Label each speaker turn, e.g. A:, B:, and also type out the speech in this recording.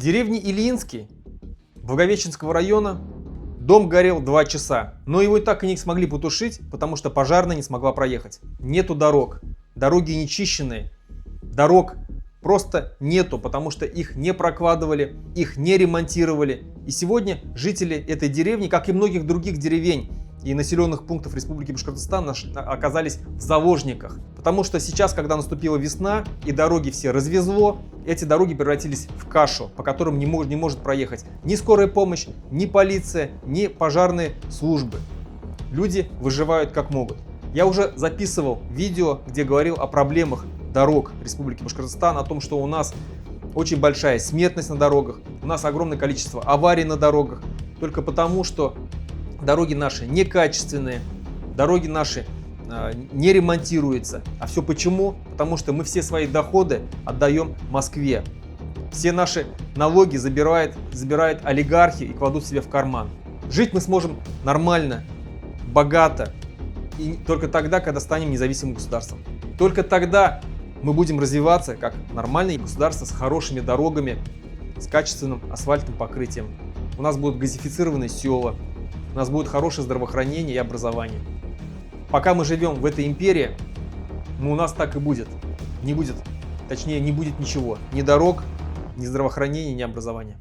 A: деревне Ильинский Благовещенского района дом горел 2 часа, но его и так и не смогли потушить, потому что пожарная не смогла проехать. Нету дорог, дороги нечищенные, дорог просто нету, потому что их не прокладывали, их не ремонтировали. И сегодня жители этой деревни, как и многих других деревень и населенных пунктов Республики Башкортостан, оказались в заложниках. Потому что сейчас, когда наступила весна и дороги все развезло, эти дороги превратились в кашу, по которым не может проехать ни скорая помощь, ни полиция, ни пожарные службы. Люди выживают как могут. Я уже записывал видео, где говорил о проблемах дорог Республики Башкортостан, о том, что у нас очень большая смертность на дорогах, у нас огромное количество аварий на дорогах, только потому, что дороги наши некачественные, дороги наши не ремонтируются. А все почему? Потому что мы все свои доходы отдаем Москве. Все наши налоги забирают олигархи и кладут себе в карман. Жить мы сможем нормально, богато, и только тогда, когда станем независимым государством. Только тогда мы будем развиваться как нормальное государство с хорошими дорогами, с качественным асфальтным покрытием. У нас будут газифицированные села, у нас будет хорошее здравоохранение и образование. Пока мы живем в этой империи, у нас так и будет. Не будет ничего. Ни дорог, ни здравоохранения, ни образования.